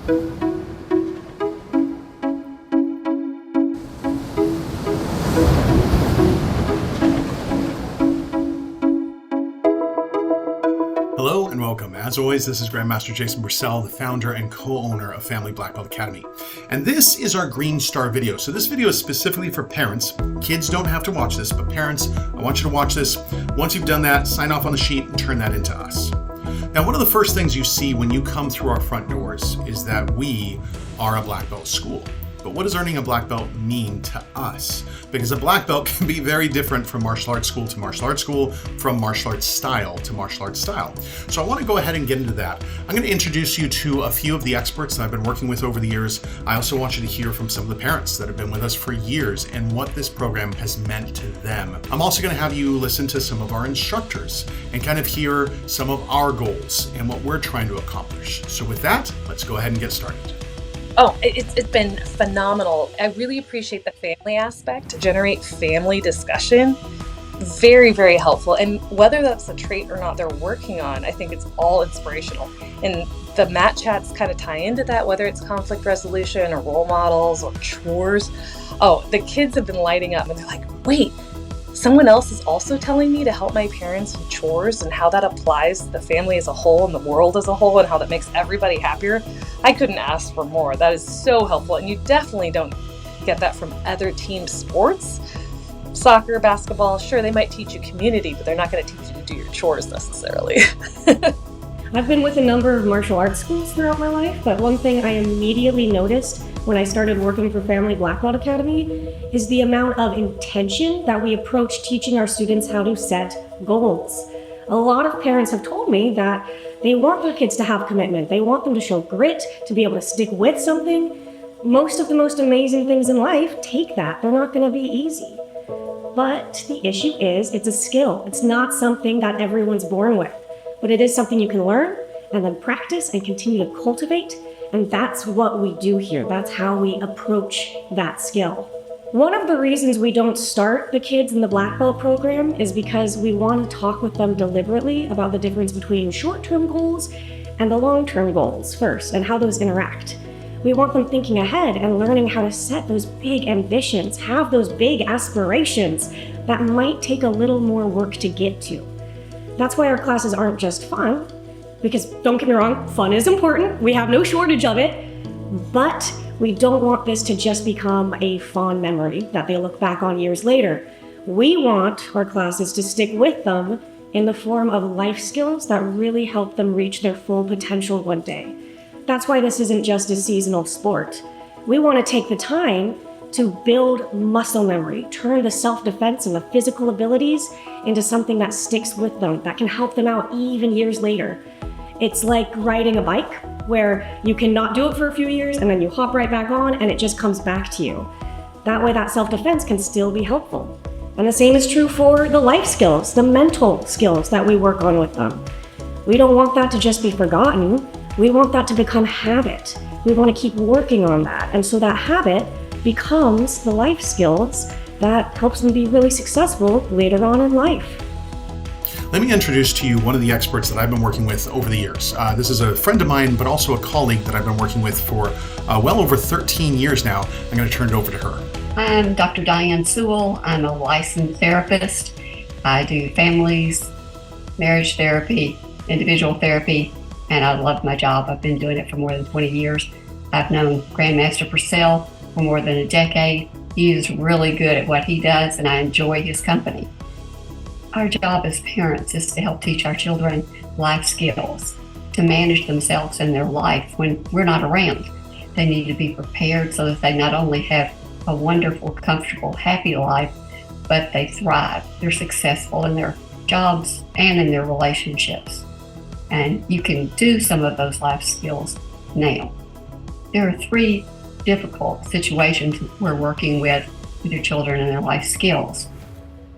Hello and welcome. As always, this is Grand Master Purcell, the founder and co-owner of Family Black Belt Academy. And this is our Green Star video. So this video is specifically for parents. Kids don't have to watch this, but parents, I want you to watch this. Once you've done that, sign off on the sheet and turn that into us. Now, one of the first things you see when you come through our front doors is that we are a black belt school. But what does earning a black belt mean to us? Because a black belt can be very different from martial arts school to martial arts school, from martial arts style to martial arts style. So I want to go ahead and get into that. I'm going to introduce you to a few of the experts that I've been working with over the years. I also want you to hear from some of the parents that have been with us for years and what this program has meant to them. I'm also going to have you listen to some of our instructors and kind of hear some of our goals and what we're trying to accomplish. So with that, let's go ahead and get started. Oh, it's been phenomenal. I really appreciate the family aspect to generate family discussion. Very, very helpful. And whether that's a trait or not they're working on, I think it's all inspirational. And the mat chats kind of tie into that, whether it's conflict resolution or role models or chores. Oh, the kids have been lighting up and they're like, wait, someone else is also telling me to help my parents with chores and how that applies to the family as a whole and the world as a whole and how that makes everybody happier. I couldn't ask for more. That is so helpful. And you definitely don't get that from other team sports. Soccer, basketball, sure, they might teach you community, but they're not going to teach you to do your chores necessarily. I've been with a number of martial arts schools throughout my life, but one thing I immediately noticed when I started working for Family Black Belt Academy is the amount of intention that we approach teaching our students how to set goals. A lot of parents have told me that they want their kids to have commitment. They want them to show grit, to be able to stick with something. Most of the most amazing things in life take that. They're not going to be easy. But the issue is it's a skill. It's not something that everyone's born with, but it is something you can learn and then practice and continue to cultivate. And that's what we do here. That's how we approach that skill. One of the reasons we don't start the kids in the Black Belt program is because we want to talk with them deliberately about the difference between short-term goals and the long-term goals first and how those interact. We want them thinking ahead and learning how to set those big ambitions, have those big aspirations that might take a little more work to get to. That's why our classes aren't just fun, because don't get me wrong, fun is important. We have no shortage of it, but we don't want this to just become a fond memory that they look back on years later. We want our classes to stick with them in the form of life skills that really help them reach their full potential one day. That's why this isn't just a seasonal sport. We want to take the time to build muscle memory, turn the self-defense and the physical abilities into something that sticks with them, that can help them out even years later. It's like riding a bike where you cannot do it for a few years and then you hop right back on and it just comes back to you. That way that self-defense can still be helpful. And the same is true for the life skills, the mental skills that we work on with them. We don't want that to just be forgotten. We want that to become habit. We want to keep working on that. And so that habit becomes the life skills that helps them be really successful later on in life. Let me introduce to you one of the experts that I've been working with over the years. This is a friend of mine, but also a colleague that I've been working with for well over 13 years now. I'm going to turn it over to her. I'm Dr. Diane Sewell. I'm a licensed therapist. I do families, marriage therapy, individual therapy, and I love my job. I've been doing it for more than 20 years. I've known Grand Master Purcell for more than a decade. He is really good at what he does, and I enjoy his company. Our job as parents is to help teach our children life skills, to manage themselves in their life when we're not around. They need to be prepared so that they not only have a wonderful, comfortable, happy life, but they thrive. They're successful in their jobs and in their relationships. And you can do some of those life skills now. There are 3 difficult situations we're working with your children and their life skills.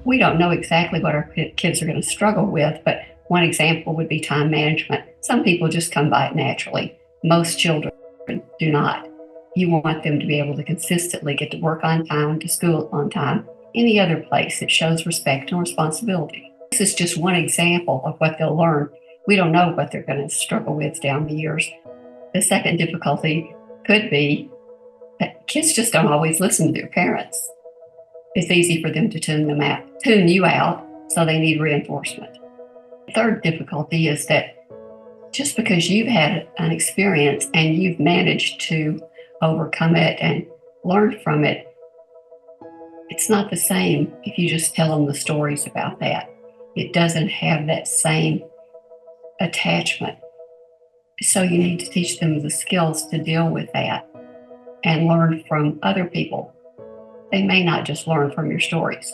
We don't know exactly what our kids are going to struggle with, but one example would be time management. Some people just come by it naturally. Most children do not. You want them to be able to consistently get to work on time, to school on time, any other place that shows respect and responsibility. This is just one example of what they'll learn. We don't know what they're going to struggle with down the years. The second difficulty could be that kids just don't always listen to their parents. It's easy for them to tune you out, so they need reinforcement. The third difficulty is that just because you've had an experience and you've managed to overcome it and learn from it, it's not the same if you just tell them the stories about that. It doesn't have that same attachment. So you need to teach them the skills to deal with that and learn from other people. They may not just learn from your stories.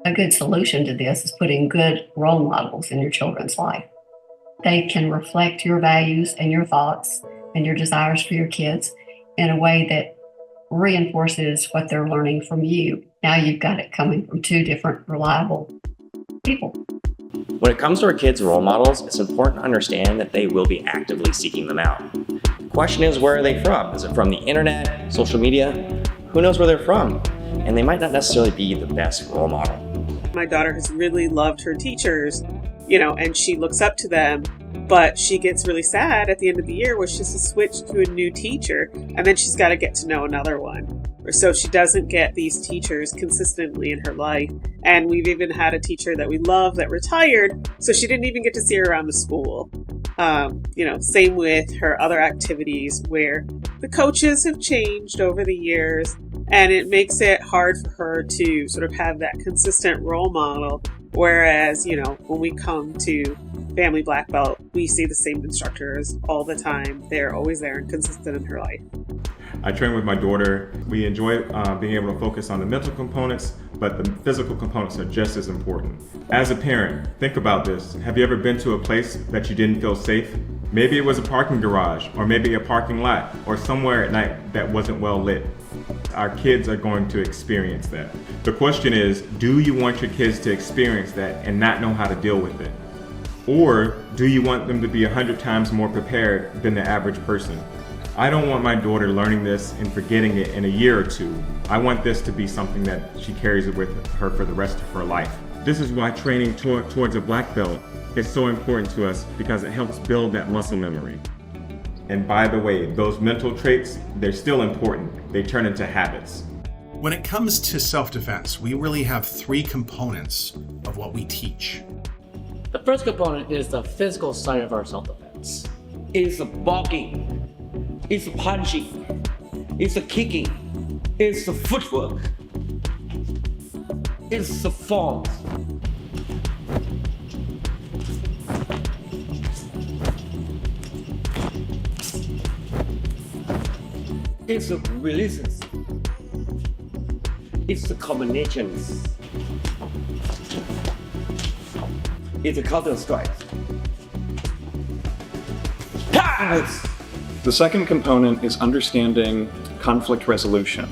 A good solution to this is putting good role models in your children's life. They can reflect your values and your thoughts and your desires for your kids in a way that reinforces what they're learning from you. Now you've got it coming from two different reliable people. When it comes to our kids' role models, it's important to understand that they will be actively seeking them out. The question is, where are they from? Is it from the internet, social media? Who knows where they're from? And they might not necessarily be the best role model. My daughter has really loved her teachers, and she looks up to them, but she gets really sad at the end of the year where she has to switch to a new teacher, and then she's got to get to know another one. Or so she doesn't get these teachers consistently in her life. And we've even had a teacher that we love that retired, so she didn't even get to see her around the school. Same with her other activities where the coaches have changed over the years, and it makes it hard for her to sort of have that consistent role model. Whereas, when we come to Family Black Belt, we see the same instructors all the time. They're always there and consistent in her life. I train with my daughter. We enjoy being able to focus on the mental components, but the physical components are just as important. As a parent, think about this. Have you ever been to a place that you didn't feel safe? Maybe it was a parking garage, or maybe a parking lot, or somewhere at night that wasn't well lit. Our kids are going to experience that. The question is, do you want your kids to experience that and not know how to deal with it? Or do you want them to be 100 times more prepared than the average person? I don't want my daughter learning this and forgetting it in a year or two. I want this to be something that she carries with her for the rest of her life. This is why training towards a black belt is so important to us, because it helps build that muscle memory. And by the way, those mental traits, they're still important. They turn into habits. When it comes to self-defense, we really have three components of what we teach. The first component is the physical side of our self-defense. It's the blocking, it's the punching, it's the kicking, it's the footwork, it's the falls. It's the releases, it's the combinations, it's the counter strikes. The second component is understanding conflict resolution.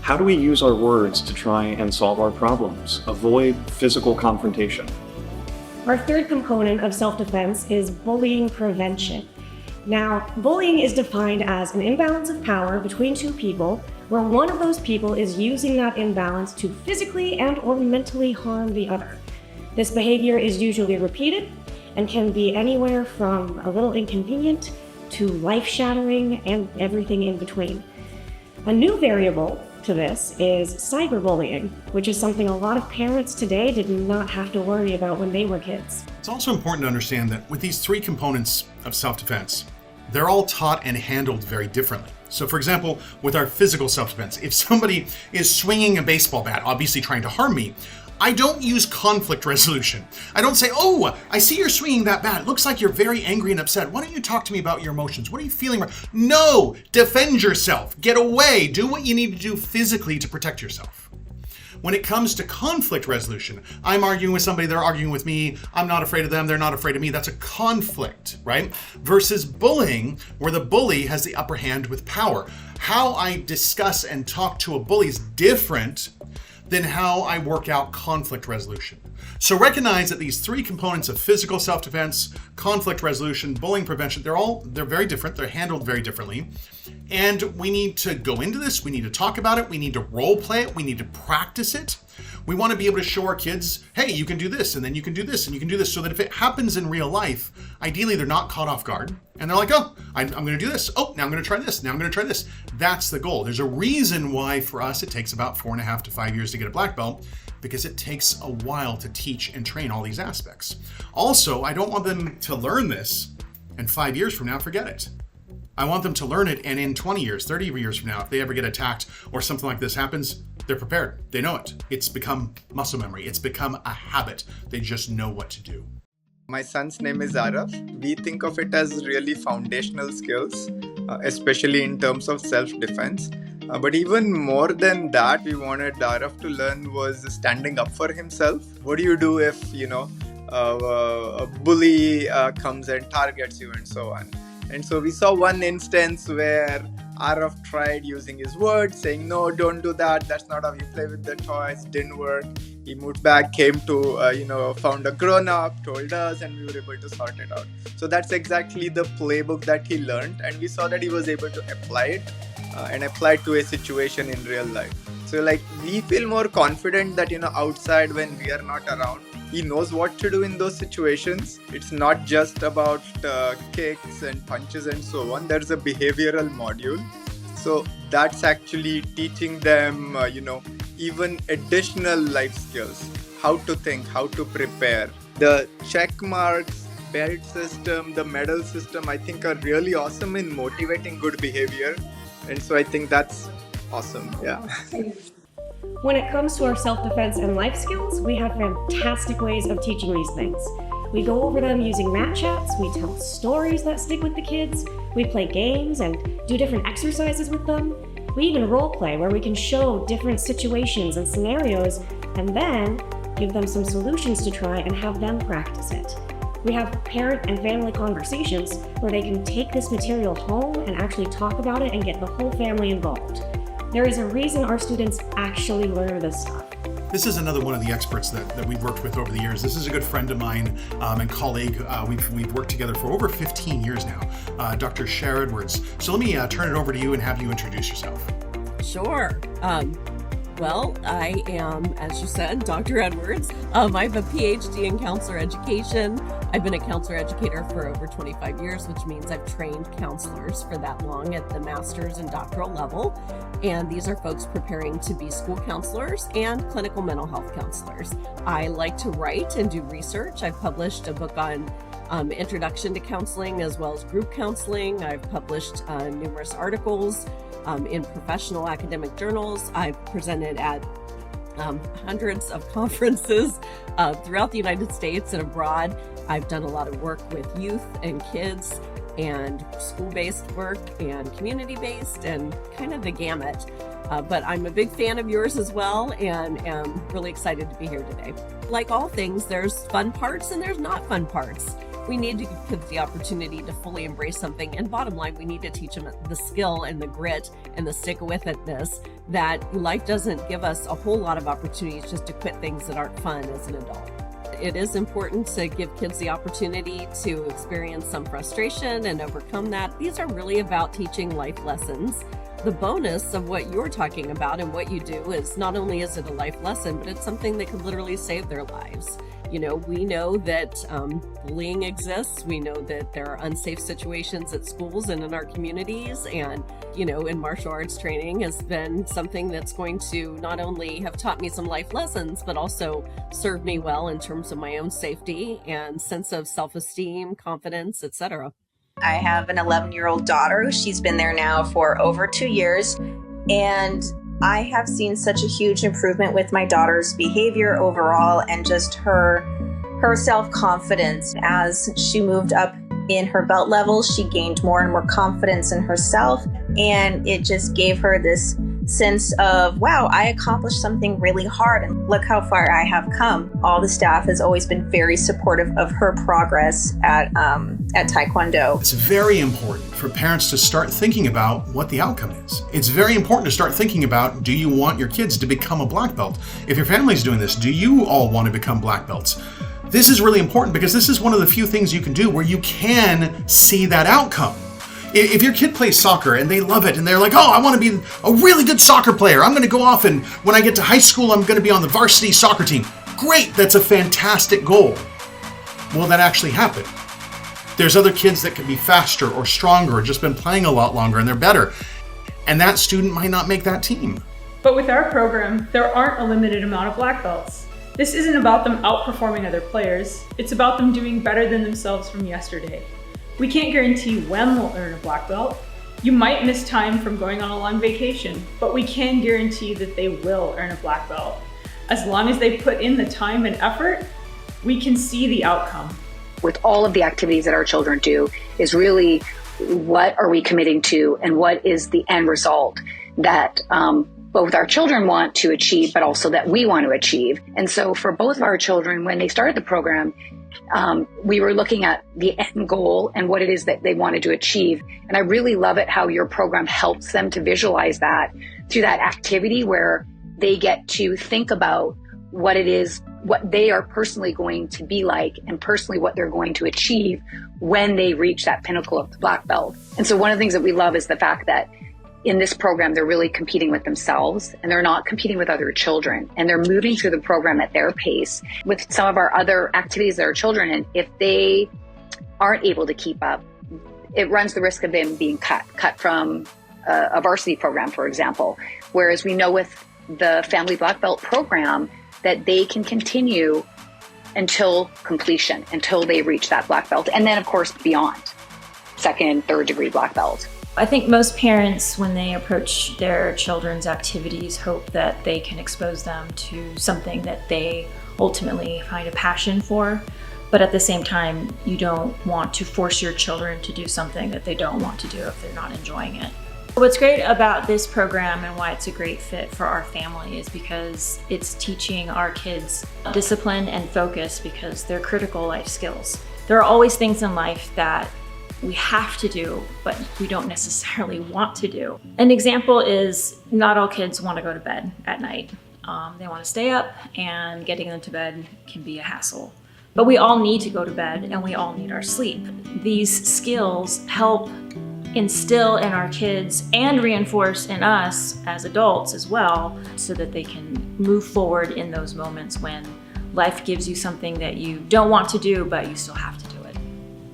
How do we use our words to try and solve our problems, avoid physical confrontation? Our third component of self-defense is bullying prevention. Now, bullying is defined as an imbalance of power between two people, where one of those people is using that imbalance to physically and/or mentally harm the other. This behavior is usually repeated and can be anywhere from a little inconvenient to life-shattering and everything in between. A new variable to this is cyberbullying, which is something a lot of parents today did not have to worry about when they were kids. It's also important to understand that with these three components of self-defense, they're all taught and handled very differently. So for example, with our physical self-defense, if somebody is swinging a baseball bat, obviously trying to harm me, I don't use conflict resolution. I don't say, oh, I see you're swinging that bat. It looks like you're very angry and upset. Why don't you talk to me about your emotions? What are you feeling? No, defend yourself. Get away. Do what you need to do physically to protect yourself. When it comes to conflict resolution, I'm arguing with somebody, they're arguing with me. I'm not afraid of them. They're not afraid of me. That's a conflict, right? Versus bullying, where the bully has the upper hand with power. How I discuss and talk to a bully is different than how I work out conflict resolution. So recognize that these three components of physical self-defense, conflict resolution, bullying prevention, they're very different. They're handled very differently. And we need to go into this. We need to talk about it. We need to role play it. We need to practice it. We want to be able to show our kids, hey, you can do this, and then you can do this, and you can do this, so that if it happens in real life, ideally they're not caught off guard, and they're like, oh, I'm going to do this. Oh, now I'm going to try this. Now I'm going to try this. That's the goal. There's a reason why for us it takes about 4.5 to 5 years to get a black belt, because it takes a while to teach and train all these aspects. Also, I don't want them to learn this and 5 years from now forget it. I want them to learn it, and in 20 years, 30 years from now, if they ever get attacked or something like this happens, they're prepared. They know it. It's become muscle memory. It's become a habit. They just know what to do. My son's name is Araf. We think of it as really foundational skills, especially in terms of self-defense. But even more than that, we wanted Araf to learn was standing up for himself. What do you do if, a bully comes and targets you and so on? And so we saw one instance where Araf tried using his words, saying, no, don't do that. That's not how you play with the toys. Didn't work. He moved back, came to, found a grown-up, told us, and we were able to sort it out. So that's exactly the playbook that he learned. And we saw that he was able to apply it and apply it to a situation in real life. So we feel more confident that, outside when we are not around, he knows what to do in those situations. It's not just about kicks and punches and so on. There's a behavioral module. So that's actually teaching them, even additional life skills, how to think, how to prepare. The check marks, belt system, the medal system, I think are really awesome in motivating good behavior. And so I think that's awesome. Yeah. When it comes to our self-defense and life skills, we have fantastic ways of teaching these things. We go over them using mat chats, we tell stories that stick with the kids, we play games and do different exercises with them. We even role play where we can show different situations and scenarios and then give them some solutions to try and have them practice it. We have parent and family conversations where they can take this material home and actually talk about it and get the whole family involved. There is a reason our students actually learn this stuff. This is another one of the experts that we've worked with over the years. This is a good friend of mine and colleague. We've worked together for over 15 years now, Dr. Cher Edwards. So let me turn it over to you and have you introduce yourself. Sure. Well, I am, as you said, Dr. Edwards. I have a PhD in counselor education. I've been a counselor educator for over 25 years, which means I've trained counselors for that long at the master's and doctoral level. And these are folks preparing to be school counselors and clinical mental health counselors. I like to write and do research. I've published a book on introduction to counseling as well as group counseling. I've published numerous articles in professional academic journals. I've presented at hundreds of conferences throughout the United States and abroad. I've done a lot of work with youth and kids and school-based work and community-based and kind of the gamut. But I'm a big fan of yours as well and am really excited to be here today. Like all things, there's fun parts and there's not fun parts. We need to give kids the opportunity to fully embrace something. And bottom line, we need to teach them the skill and the grit and the stick-with-itness that life doesn't give us a whole lot of opportunities just to quit things that aren't fun as an adult. It is important to give kids the opportunity to experience some frustration and overcome that. These are really about teaching life lessons. The bonus of what you're talking about and what you do is not only is it a life lesson, but it's something that could literally save their lives. We know that bullying exists. We know that there are unsafe situations at schools and in our communities. And, in martial arts training has been something that's going to not only have taught me some life lessons, but also served me well in terms of my own safety and sense of self-esteem, confidence, etc. I have an 11-year-old daughter. She's been there now for over 2 years. And I have seen such a huge improvement with my daughter's behavior overall and just her self-confidence. As she moved up in her belt level, she gained more and more confidence in herself. And it just gave her this sense of, wow, I accomplished something really hard and look how far I have come. All the staff has always been very supportive of her progress at Taekwondo. It's very important for parents to start thinking about what the outcome is. It's very important to start thinking about, do you want your kids to become a black belt? If your family's doing this, do you all want to become black belts? This is really important because this is one of the few things you can do where you can see that outcome. If your kid plays soccer and they love it and they're like, oh, I want to be a really good soccer player. I'm going to go off and when I get to high school, I'm going to be on the varsity soccer team. Great, that's a fantastic goal. Will that actually happen? There's other kids that can be faster or stronger or just been playing a lot longer and they're better. And that student might not make that team. But with our program, there aren't a limited amount of black belts. This isn't about them outperforming other players. It's about them doing better than themselves from yesterday. We can't guarantee when they'll earn a black belt. You might miss time from going on a long vacation, but we can guarantee that they will earn a black belt. As long as they put in the time and effort, we can see the outcome. With all of the activities that our children do is really what are we committing to and what is the end result that both our children want to achieve, but also that we want to achieve. And so for both of our children, when they started the program, we were looking at the end goal and what it is that they wanted to achieve. And I really love it how your program helps them to visualize that through that activity where they get to think about what it is, what they are personally going to be like and personally what they're going to achieve when they reach that pinnacle of the black belt. And so one of the things that we love is the fact that in this program, they're really competing with themselves and they're not competing with other children and they're moving through the program at their pace. With some of our other activities that are children, and if they aren't able to keep up, it runs the risk of them being cut from a varsity program, for example. Whereas we know with the Family Black Belt program that they can continue until completion, until they reach that black belt. And then of course, beyond second, third degree black belt. I think most parents, when they approach their children's activities, hope that they can expose them to something that they ultimately find a passion for. But at the same time, you don't want to force your children to do something that they don't want to do if they're not enjoying it. What's great about this program and why it's a great fit for our family is because it's teaching our kids discipline and focus because they're critical life skills. There are always things in life that we have to do, but we don't necessarily want to do. An example is not all kids want to go to bed at night. They want to stay up and getting them to bed can be a hassle. But we all need to go to bed and we all need our sleep. These skills help instill in our kids and reinforce in us as adults as well so that they can move forward in those moments when life gives you something that you don't want to do, but you still have to do it.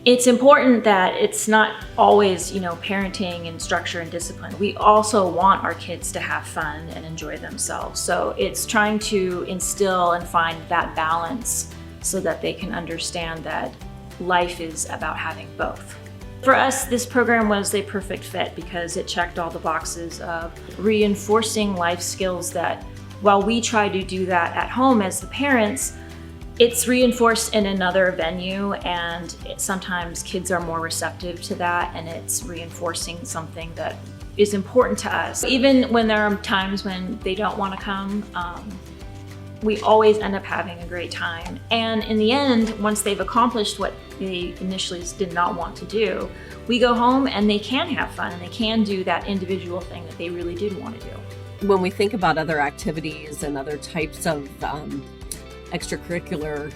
It's important that it's not always, parenting and structure and discipline. We also want our kids to have fun and enjoy themselves. So it's trying to instill and find that balance so that they can understand that life is about having both. For us, this program was a perfect fit because it checked all the boxes of reinforcing life skills that while we try to do that at home as the parents, it's reinforced in another venue and sometimes kids are more receptive to that and it's reinforcing something that is important to us. Even when there are times when they don't want to come, we always end up having a great time. And in the end, once they've accomplished what they initially did not want to do, we go home and they can have fun and they can do that individual thing that they really did want to do. When we think about other activities and other types of extracurricular,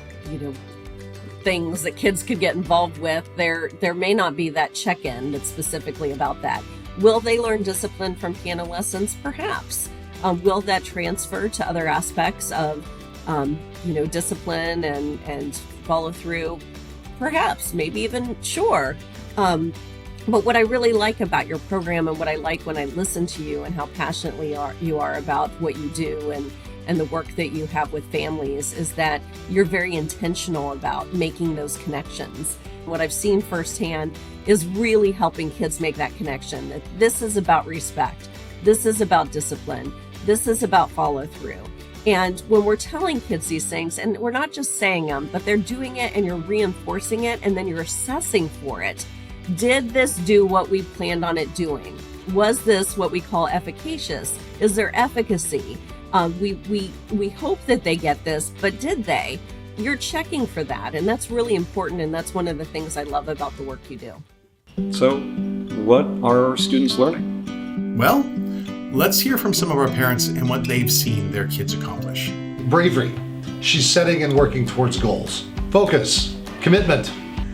things that kids could get involved with, there may not be that check-in that's specifically about that. Will they learn discipline from piano lessons? Perhaps. Will that transfer to other aspects of, discipline and follow through? Perhaps, maybe even, sure. But what I really like about your program and what I like when I listen to you and how passionately you are about what you do and the work that you have with families is that you're very intentional about making those connections. What I've seen firsthand is really helping kids make that connection. That this is about respect. This is about discipline. This is about follow through. And when we're telling kids these things, and we're not just saying them, but they're doing it and you're reinforcing it and then you're assessing for it. Did this do what we planned on it doing? Was this what we call efficacious? Is there efficacy? We hope that they get this, but did they? You're checking for that, and that's really important, and that's one of the things I love about the work you do. So, what are our students learning? Well, let's hear from some of our parents and what they've seen their kids accomplish. Bravery. She's setting and working towards goals. Focus. Commitment.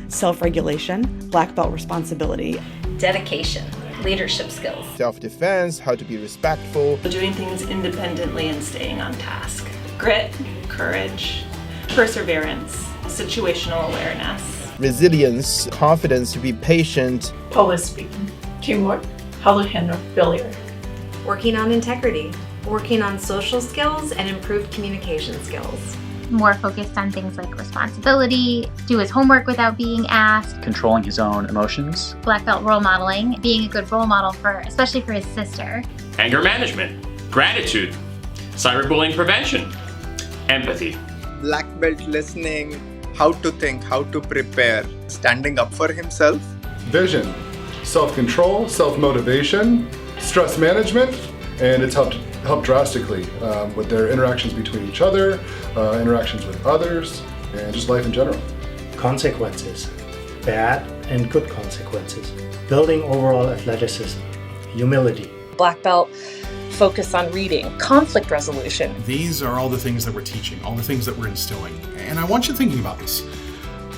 Self-regulation, black belt responsibility. dedication, leadership skills, self-defense, how to be respectful, doing things independently and staying on task, grit, courage, perseverance, situational awareness, resilience, confidence to be patient, public speaking, teamwork, how to handle failure, working on integrity, working on social skills and improved communication skills. More focused on things like responsibility, do his homework without being asked, controlling his own emotions, black belt role modeling, being a good role model especially for his sister, anger management, gratitude, cyberbullying prevention, empathy, black belt listening, how to think, how to prepare, standing up for himself, vision, self-control, self-motivation, stress management, and it's helped drastically with their interactions between each other, interactions with others, and just life in general. Consequences, bad and good consequences, building overall athleticism, humility. Black belt focus on reading, conflict resolution. These are all the things that we're teaching, all the things that we're instilling. And I want you thinking about this.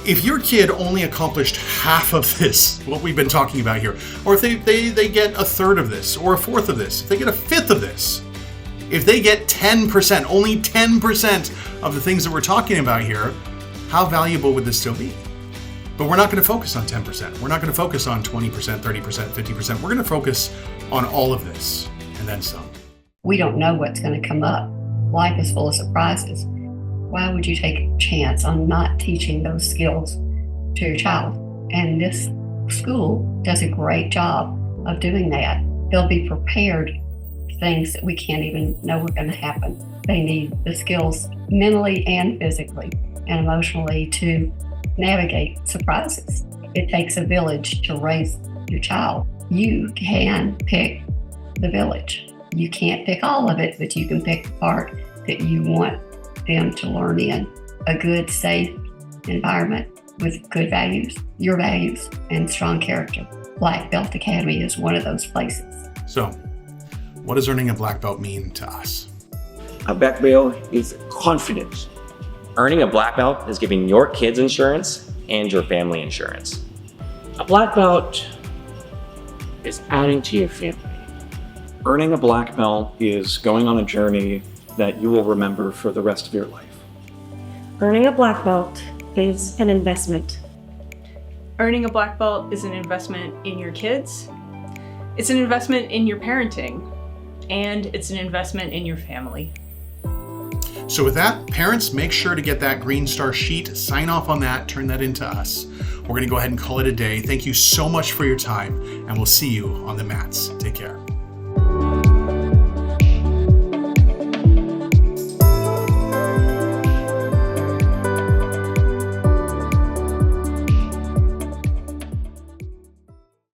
If your kid only accomplished half of this, what we've been talking about here, or if they get a third of this, or a fourth of this, if they get a fifth of this, if they get 10%, only 10% of the things that we're talking about here, how valuable would this still be? But we're not going to focus on 10%. We're not going to focus on 20%, 30%, 50%. We're going to focus on all of this and then some. We don't know what's going to come up. Life is full of surprises. Why would you take a chance on not teaching those skills to your child? And this school does a great job of doing that. They'll be prepared for things that we can't even know are going to happen. They need the skills mentally and physically and emotionally to navigate surprises. It takes a village to raise your child. You can pick the village. You can't pick all of it, but you can pick the part that you want them to learn in. A good, safe environment with good values, your values, and strong character. Black Belt Academy is one of those places. So, what does earning a black belt mean to us? A black belt is confidence. Earning a black belt is giving your kids insurance and your family insurance. A black belt is adding to your family. Earning a black belt is going on a journey that you will remember for the rest of your life. Earning a black belt is an investment. Earning a black belt is an investment in your kids. It's an investment in your parenting. And it's an investment in your family. So with that, parents, make sure to get that Green Star sheet, sign off on that, turn that into us. We're going to go ahead and call it a day. Thank you so much for your time, and we'll see you on the mats. Take care.